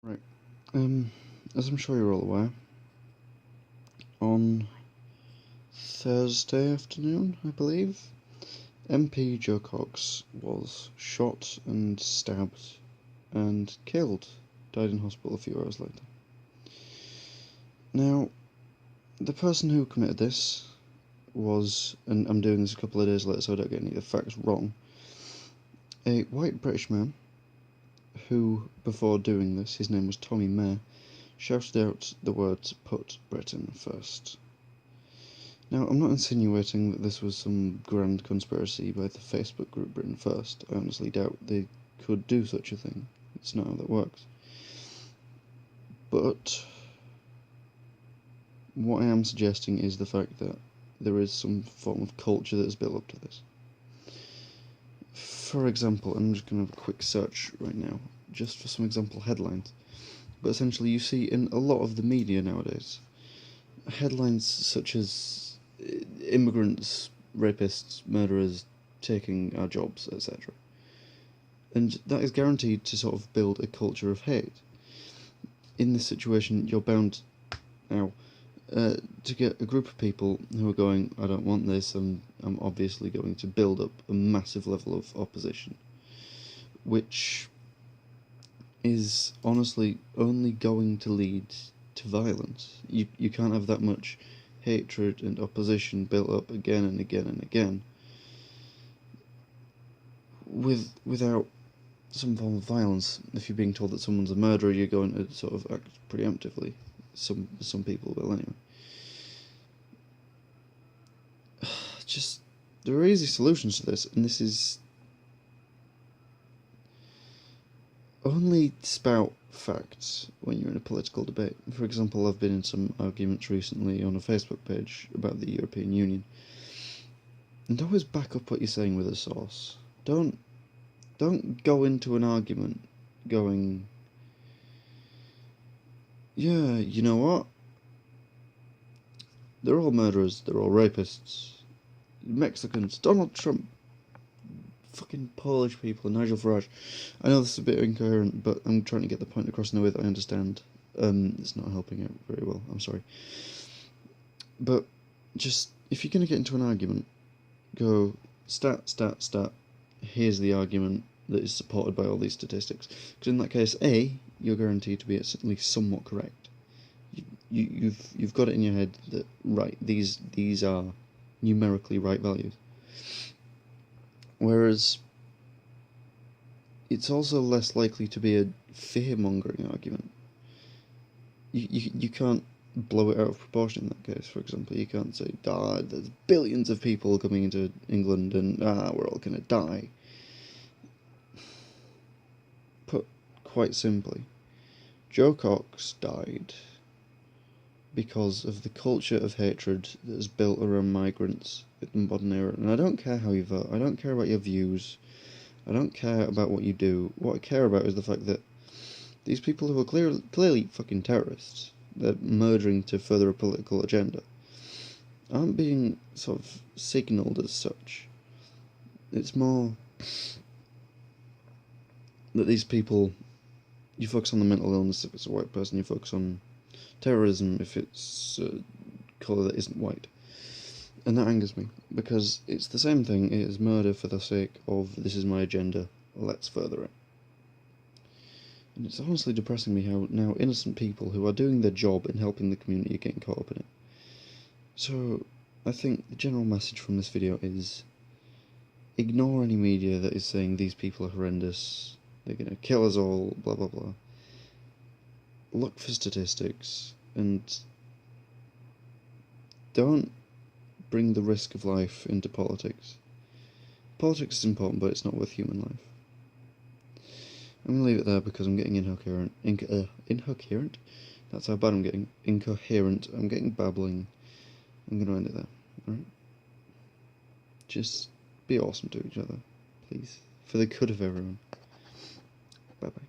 Right. As I'm sure you're all aware, on Thursday afternoon, I believe, MP Joe Cox was shot and stabbed and killed, died in hospital a few hours later. Now, the person who committed this was, and I'm doing this a couple of days later so I don't get any of the facts wrong, a white British man who, before doing this, his name was Tommy Mayer, shouted out the words, "Put Britain first." Now, I'm not insinuating that this was some grand conspiracy by the Facebook group Britain First. I honestly doubt they could do such a thing. It's not how that works. But what I am suggesting is the fact that there is some form of culture that is built up to this. For example, I'm just going to have a quick search right now, just for some example headlines. But essentially you see in a lot of the media nowadays, headlines such as immigrants, rapists, murderers taking our jobs, etc. And that is guaranteed to sort of build a culture of hate. In this situation, you're bound now to get a group of people who are going, I don't want this, and I'm obviously going to build up a massive level of opposition, which is honestly only going to lead to violence. You can't have that much hatred and opposition built up again and again and again without some form of violence. If you're being told that someone's a murderer, you're going to sort of act preemptively. Some people will anyway. Just, there are easy solutions to this, and this is only spout facts when you're in a political debate. For example, I've been in some arguments recently on a Facebook page about the European Union, and always back up what you're saying with a source. Don't go into an argument going, yeah, you know what? They're all murderers, they're all rapists, Mexicans, Donald Trump, fucking Polish people, Nigel Farage. I know this is a bit incoherent, but I'm trying to get the point across in a way that I understand. It's not helping out very well, I'm sorry. But just, if you're going to get into an argument, go stat, here's the argument that is supported by all these statistics. Because in that case, A, you're guaranteed to be at least somewhat correct. You've got it in your head that, right, these are numerically right values. Whereas it's also less likely to be a fear-mongering argument. You can't blow it out of proportion in that case. For example, you can't say, there's billions of people coming into England and we're all gonna die. Put quite simply, Joe Cox died because of the culture of hatred that is built around migrants in the modern era. And I don't care how you vote, I don't care about your views, I don't care about what you do. What I care about is the fact that these people who are clearly fucking terrorists, they're murdering to further a political agenda, aren't being sort of signalled as such. It's more that these people, you focus on the mental illness if it's a white person, you focus on terrorism if it's a colour that isn't white. And that angers me, because it's the same thing, it is murder for the sake of, this is my agenda, let's further it. And it's honestly depressing me how now innocent people who are doing their job in helping the community are getting caught up in it. So, I think the general message from this video is, ignore any media that is saying these people are horrendous, they're gonna kill us all, blah blah blah. Look for statistics, and don't bring the risk of life into politics. Politics is important, but it's not worth human life. I'm going to leave it there because I'm getting incoherent. Incoherent? That's how bad I'm getting. Incoherent. I'm getting babbling. I'm going to end it there. Alright? Just be awesome to each other, please. For the good of everyone. Bye bye.